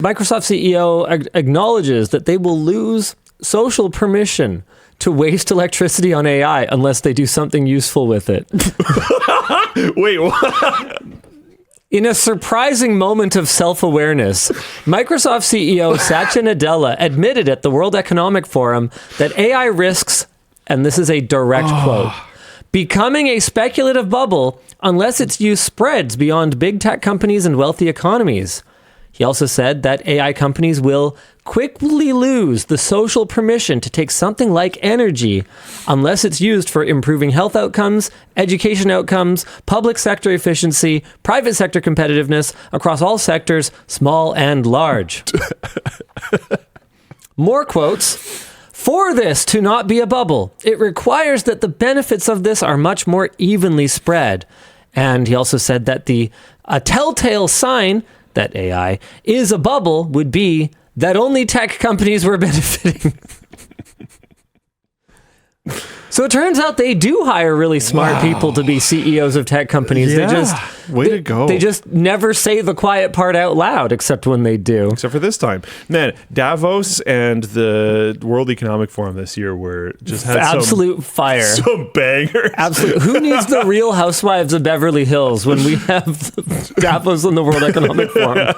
Microsoft CEO acknowledges that they will lose social permission to waste electricity on AI unless they do something useful with it. Wait, what? In a surprising moment of self-awareness, Microsoft CEO Satya Nadella admitted at the World Economic Forum that AI risks, and this is a direct quote, becoming a speculative bubble unless its use spreads beyond big tech companies and wealthy economies. He also said that AI companies will quickly lose the social permission to take something like energy unless it's used for improving health outcomes, education outcomes, public sector efficiency, private sector competitiveness across all sectors, small and large. More quotes. For this to not be a bubble, it requires that the benefits of this are much more evenly spread. And he also said that a telltale sign that AI is a bubble would be that only tech companies were benefiting. So it turns out they do hire really smart people to be CEOs of tech companies. Yeah. Way to go. They just never say the quiet part out loud, except when they do. Except for this time. Man, Davos and the World Economic Forum this year were just had absolute fire. Some bangers. Absolute. Who needs the Real Housewives of Beverly Hills when we have Davos and the World Economic Forum?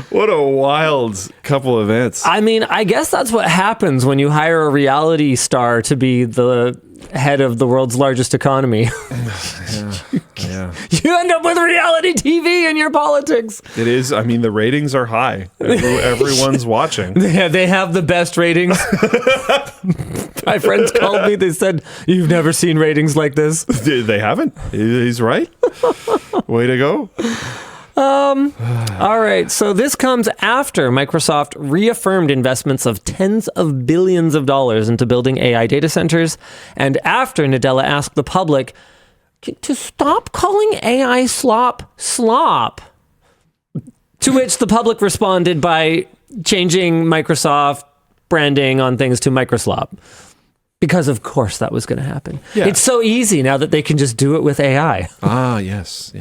What a wild couple of events. I mean, I guess that's what happens when you hire a reality star to be the head of the world's largest economy. Yeah. You end up with reality TV in your politics. It is. I mean, the ratings are high. Everyone's watching. They have the best ratings. My friends called me. They said, "You've never seen ratings like this." They haven't. He's right. Way to go. All right. So this comes after Microsoft reaffirmed investments of tens of billions of dollars into building AI data centers, and after Nadella asked the public to stop calling AI slop. To which the public responded by changing Microsoft branding on things to Microslop. Because of course that was going to happen. Yeah. It's so easy now that they can just do it with AI. Yes.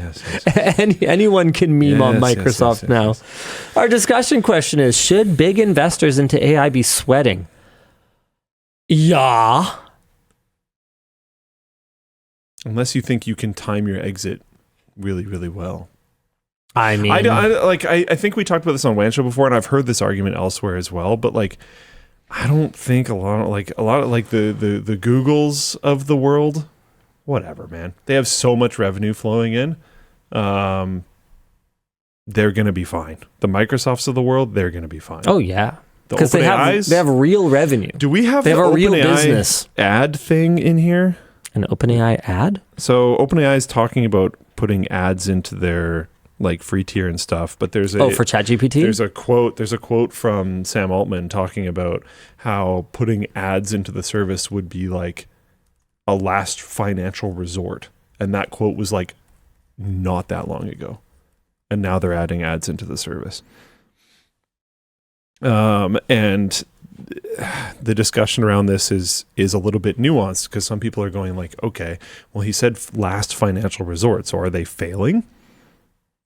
Anyone can meme on Microsoft now. Yes. Our discussion question is, should big investors into AI be sweating? Yeah. Unless you think you can time your exit really, really well. I mean, I think we talked about this on WAN Show before, and I've heard this argument elsewhere as well, but I don't think a lot of the Googles of the world, whatever, man. They have so much revenue flowing in. They're going to be fine. The Microsofts of the world, they're going to be fine. Oh yeah. Because they have real revenue. Do we have a real OpenAI business ad thing in here? An OpenAI ad? So OpenAI is talking about putting ads into their free tier and stuff, but there's for ChatGPT? There's a quote from Sam Altman talking about how putting ads into the service would be like a last financial resort. And that quote was not that long ago. And now they're adding ads into the service. And the discussion around this is a little bit nuanced, because some people are going okay, well, he said last financial resort, so are they failing?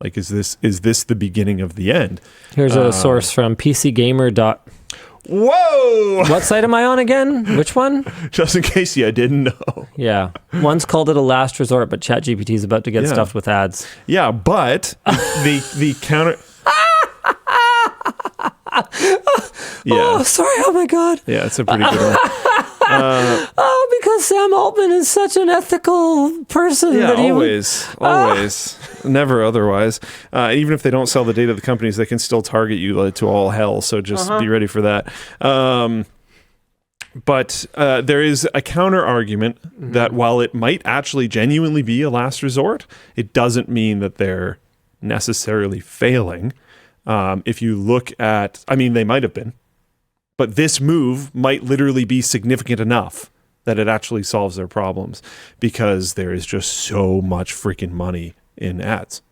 Is this the beginning of the end? Here's a source from PCGamer. Whoa! What site am I on again? Which one? Just in case you didn't know. Yeah. One's called it a last resort, but ChatGPT is about to get stuffed with ads. Yeah, but the counter... Yeah. Oh, sorry. Oh, my God. Yeah, it's a pretty good one. Because Sam Altman is such an ethical person. Yeah, always. Never otherwise. Even if they don't sell the data to the companies, they can still target you to all hell. So just be ready for that. But there is a counter argument that while it might actually genuinely be a last resort, it doesn't mean that they're necessarily failing. If you look at, they might have been, but this move might literally be significant enough that it actually solves their problems, because there is just so much freaking money in ads.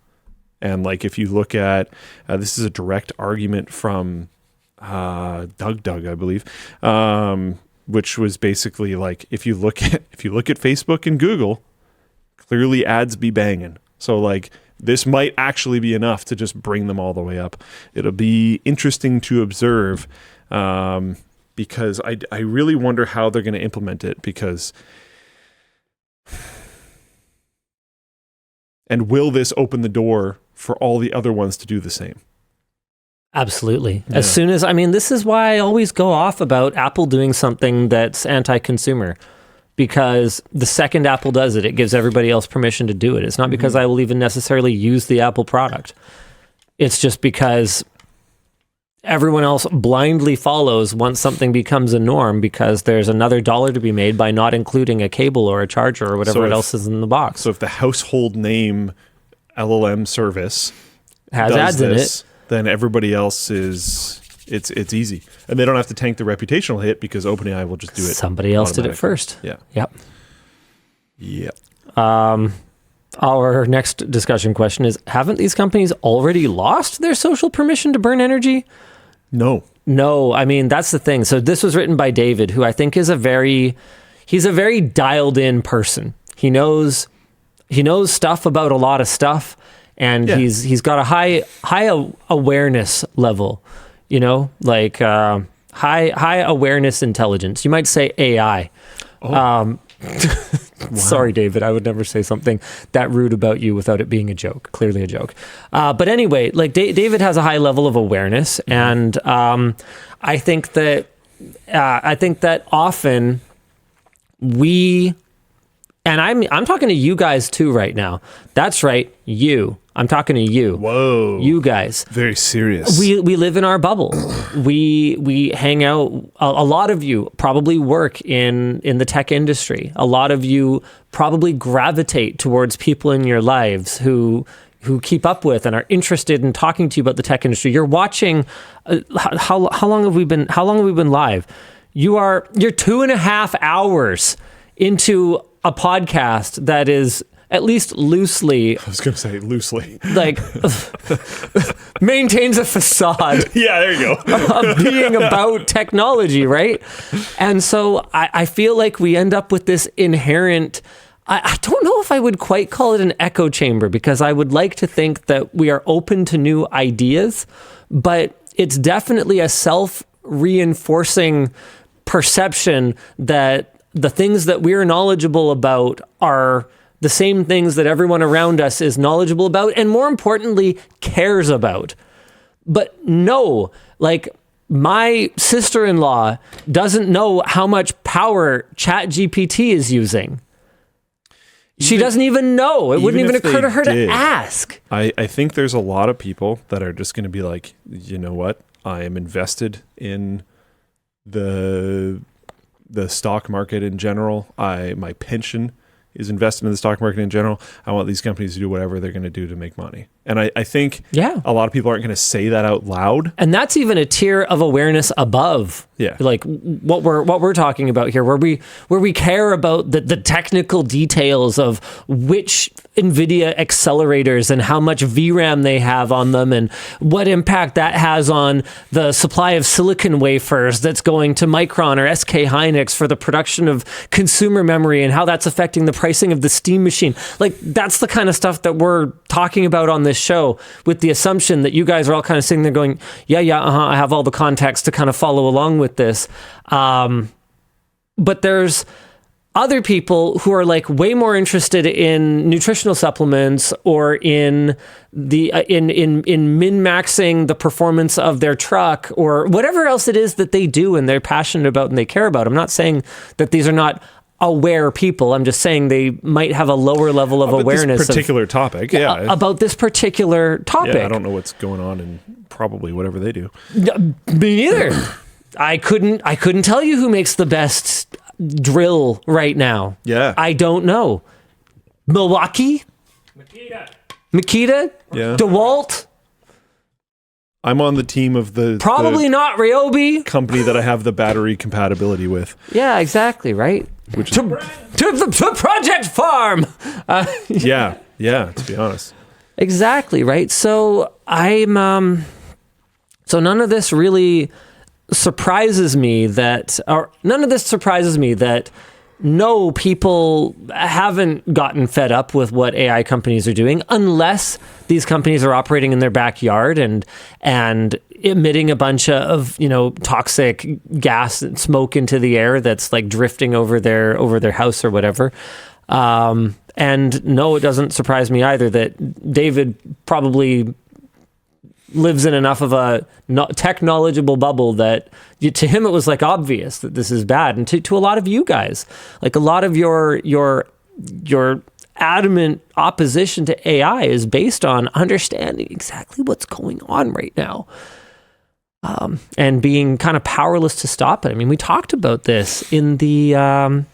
And if you look at, this is a direct argument from Doug, I believe, which was basically if you look at Facebook and Google, clearly ads be banging. So this might actually be enough to just bring them all the way up. It'll be interesting to observe, because I really wonder how they're going to implement it, because and will this open the door for all the other ones to do the same? Absolutely. As soon as, I mean, this is why I always go off about Apple doing something that's anti-consumer, because the second Apple does it, it gives everybody else permission to do it. It's not because I will even necessarily use the Apple product. It's just because everyone else blindly follows once something becomes a norm, because there's another dollar to be made by not including a cable or a charger or whatever else is in the box. So if the household name LLM service has ads in it, then everybody else is, it's easy. And they don't have to tank the reputational hit, because OpenAI will just do it. Somebody else did it first. Yeah. Yep. Yep. Our next discussion question is, haven't these companies already lost their social permission to burn energy? No, I mean, that's the thing. So this was written by David, who I think is he's a very dialed in person. He knows stuff about a lot of stuff, and he's got a high awareness level, like high awareness intelligence. You might say AI. Wow. Sorry, David, I would never say something that rude about you without it being a joke. Clearly a joke. But anyway, like David has a high level of awareness, and I think that often we, and I'm talking to you guys too right now. That's right, you. I'm talking to you. Whoa. You guys. Very serious. We live in our bubble. We hang out. A lot of you probably work in the tech industry. A lot of you probably gravitate towards people in your lives who keep up with and are interested in talking to you about the tech industry. You're watching. How long have we been live? You're 2.5 hours into a podcast that is, at least loosely, I was going to say loosely, like maintains a facade. Yeah, there you go. Of being about technology, right? And so I feel like we end up with this inherent, I don't know if I would quite call it an echo chamber, because I would like to think that we are open to new ideas, but it's definitely a self-reinforcing perception that the things that we're knowledgeable about are the same things that everyone around us is knowledgeable about, and more importantly, cares about. But no, like my sister-in-law doesn't know how much power ChatGPT is using. She doesn't even know. It wouldn't even occur to her to ask. I think there's a lot of people that are just going to be like, you know what? I am invested in the stock market in general. My pension is invested in the stock market in general. I want these companies to do whatever they're going to do to make money. And I think a lot of people aren't going to say that out loud. And that's even a tier of awareness above, like what we're talking about here, where we care about the technical details of which NVIDIA accelerators and how much VRAM they have on them, and what impact that has on the supply of silicon wafers that's going to Micron or SK Hynix for the production of consumer memory, and how that's affecting the pricing of the Steam machine. Like, that's the kind of stuff that we're talking about on this show, with the assumption that you guys are all kind of sitting there going, I have all the context to kind of follow along with this. But there's other people who are like way more interested in nutritional supplements, or in the in min-maxing the performance of their truck, or whatever else it is that they do and they're passionate about and they care about. I'm not saying that these are not aware people. I'm just saying they might have a lower level of awareness this particular topic. About this particular topic. Yeah, I don't know what's going on in probably whatever they do. Me neither. I couldn't tell you who makes the best drill right now. Yeah. I don't know. Milwaukee? Makita? Yeah. DeWalt? I'm on the team of probably not Ryobi company that I have the battery compatibility with. Yeah, exactly, right? To Project Farm. Yeah, to be honest. Exactly, right? So none of this really surprises me that no, people haven't gotten fed up with what AI companies are doing unless these companies are operating in their backyard and emitting a bunch of toxic gas and smoke into the air that's like drifting over their house or whatever. And no, it doesn't surprise me either that David probably lives in enough of a tech knowledgeable bubble that to him it was like obvious that this is bad, and to a lot of you guys, like a lot of your adamant opposition to AI is based on understanding exactly what's going on right now, and being kind of powerless to stop it. I mean, we talked about this in the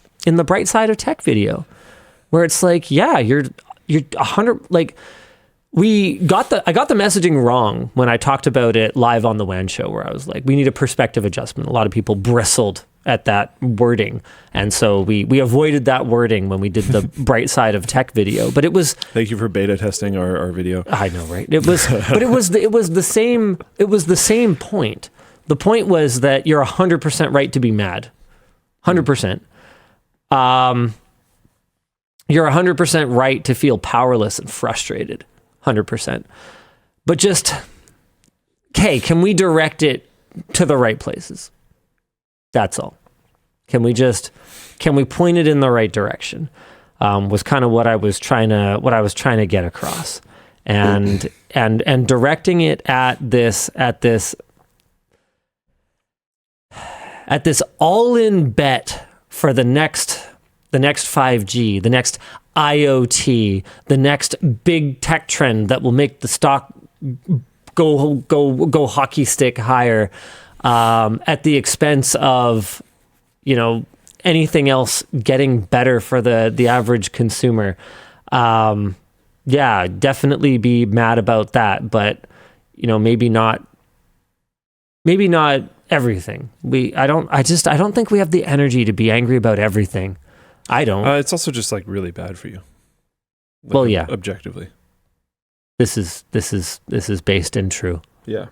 Bright Side of Tech video, where it's like, yeah, you're 100 like. I got the messaging wrong when I talked about it live on the WAN show, where I was like, we need a perspective adjustment. A lot of people bristled at that wording. And so we avoided that wording when we did the Bright Side of Tech video. But it was... Thank you for beta testing our video. I know, right? It was, but it was the same point. The point was that you're 100% right to be mad. 100%. You're 100% right to feel powerless and frustrated. 100%. But just, okay, can we direct it to the right places? That's all. Can we point it in the right direction? Was kind of what I was trying to get across. And directing it at this all-in bet for the next 5G, the next IoT, the next big tech trend that will make the stock go hockey stick higher, at the expense of anything else getting better for the average consumer. Yeah, definitely be mad about that, but maybe not everything. I don't think we have the energy to be angry about everything. I don't. It's also just like really bad for you. Like, well, yeah. Objectively. This is based in true. Yeah.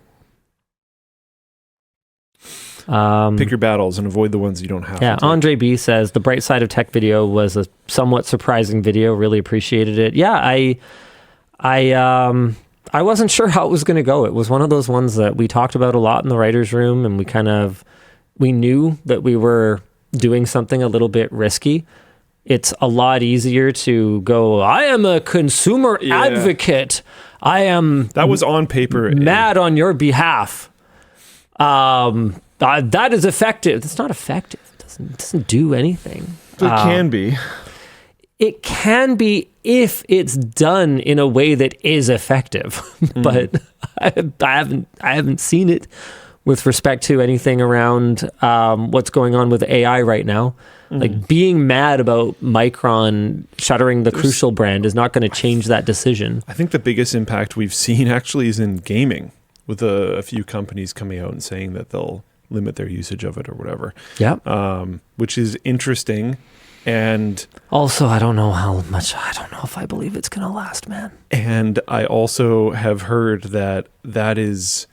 Pick your battles and avoid the ones you don't have. Yeah. Andre B says the Bright Side of Tech video was a somewhat surprising video. Really appreciated it. Yeah. I wasn't sure how it was going to go. It was one of those ones that we talked about a lot in the writer's room, and we knew that we were doing something a little bit risky. It's a lot easier to go, I am a consumer advocate. That was on paper. Mad on your behalf. That is effective. That's not effective. It doesn't do anything. It can be. It can be if it's done in a way that is effective. But I haven't seen it with respect to anything around what's going on with AI right now. Like being mad about Micron shuttering the Crucial brand is not going to change that decision. I think the biggest impact we've seen actually is in gaming, with a few companies coming out and saying that they'll limit their usage of it or whatever. Yeah. Which is interesting. And also, I don't know if I believe it's going to last, man. And I also have heard that is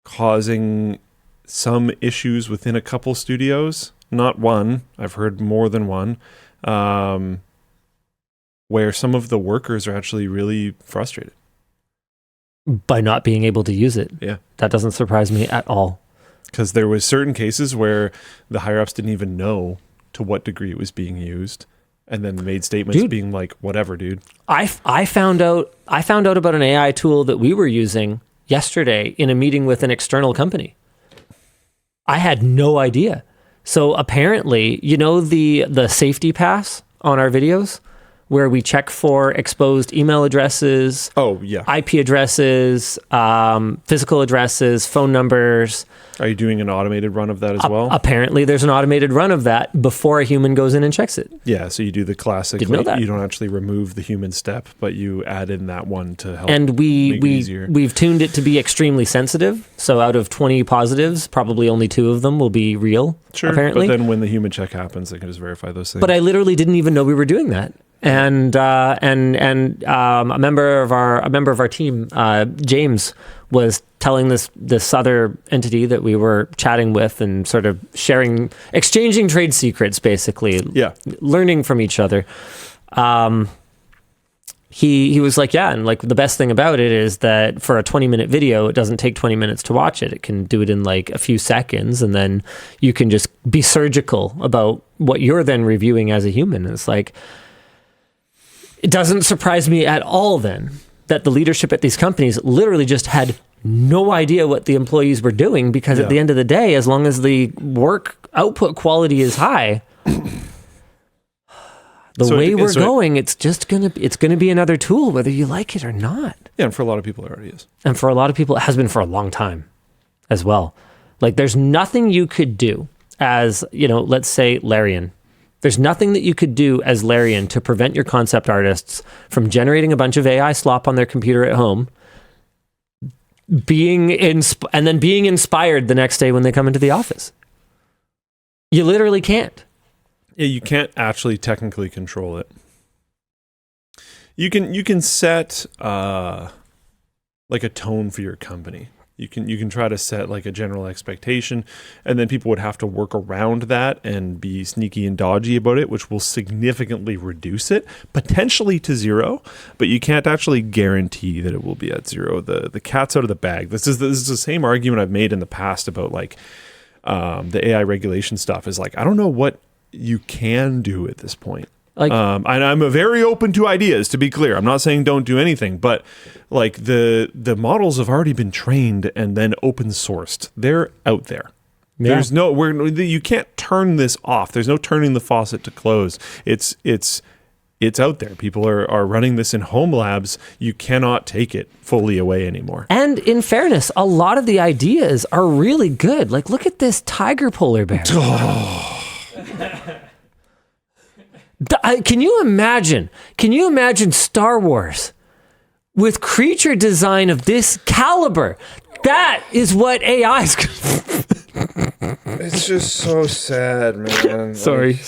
causing some issues within a couple studios. Not one. I've heard more than one. Where some of the workers are actually really frustrated by not being able to use it. Yeah. That doesn't surprise me at all. Because there was certain cases where the higher-ups didn't even know to what degree it was being used, and then made statements being like, whatever, dude. I found out about an AI tool that we were using yesterday in a meeting with an external company. I had no idea. So apparently, the safety pass on our videos where we check for exposed email addresses, IP addresses, physical addresses, phone numbers. Are you doing an automated run of that as well? Apparently, there's an automated run of that before a human goes in and checks it. Yeah, so you do the classic. Didn't know that. You don't actually remove the human step, but you add in that one to help. And make it easier. We've tuned it to be extremely sensitive. So out of 20 positives, probably only 2 of them will be real. Sure. Apparently, but then when the human check happens, they can just verify those things. But I literally didn't even know we were doing that. And a member of our team, James, was telling this other entity that we were chatting with and sort of exchanging trade secrets, basically. Yeah. Learning from each other. He was like, yeah, and like the best thing about it is that for a 20-minute video, it doesn't take 20 minutes to watch it. It can do it in like a few seconds, and then you can just be surgical about what you're then reviewing as a human. And it's like, it doesn't surprise me at all then that the leadership at these companies literally just had no idea what the employees were doing, because at the end of the day, as long as the work output quality is high, we're going, it's gonna be another tool, whether you like it or not. Yeah, and for a lot of people it already is. And for a lot of people, it has been for a long time as well. Like, there's nothing you could do as, let's say Larian. There's nothing that you could do as Larian to prevent your concept artists from generating a bunch of AI slop on their computer at home, being inspired the next day when they come into the office. You literally can't. Yeah, you can't actually technically control it. You can set like a tone for your company. You can try to set like a general expectation, and then people would have to work around that and be sneaky and dodgy about it, which will significantly reduce it, potentially to zero, but you can't actually guarantee that it will be at zero. The cat's out of the bag. This is the same argument I've made in the past about like the AI regulation stuff. Is like, I don't know what you can do at this point. Like, and I'm very open to ideas, to be clear. I'm not saying don't do anything, but like the models have already been trained and then open sourced. They're out there. Yeah. There's you can't turn this off. There's no turning the faucet to close. It's out there. People are running this in home labs. You cannot take it fully away anymore. And in fairness, a lot of the ideas are really good. Like, look at this tiger polar bear. Can you imagine Star Wars with creature design of this caliber? That is what AI is. It's just so sad, man. Sorry.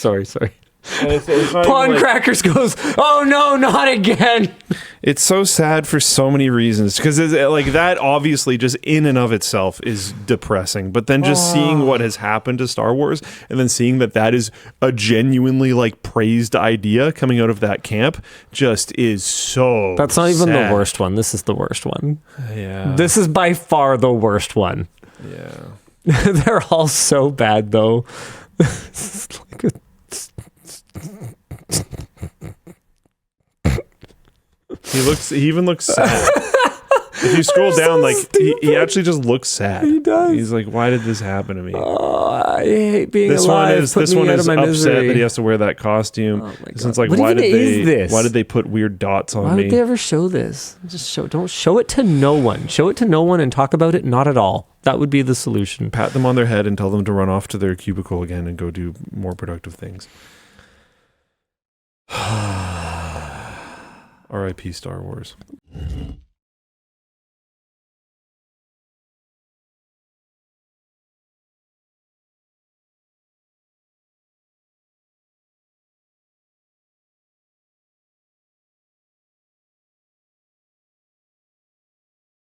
It's Pawn Crackers goes, oh no, not again. It's so sad for so many reasons, because like that obviously just in and of itself is depressing, but then just seeing what has happened to Star Wars and then seeing that is a genuinely like praised idea coming out of that camp just is so That's not even sad. The worst one. This is the worst one. Yeah. This is by far the worst one. Yeah. They're all so bad though. It's like He even looks sad. If you scroll down, like he actually just looks sad. He does. He's like, "Why did this happen to me?" Oh, I hate being this alive. This one is upset misery. that he has to wear that costume. Oh my God. This one's like, What why even is this? Why did they put weird dots on Why me? would they ever show this? Don't show it to no one. Show it to no one and talk about it not at all. That would be the solution. Pat them on their head and tell them to run off to their cubicle again and go do more productive things. R.I.P. Star Wars.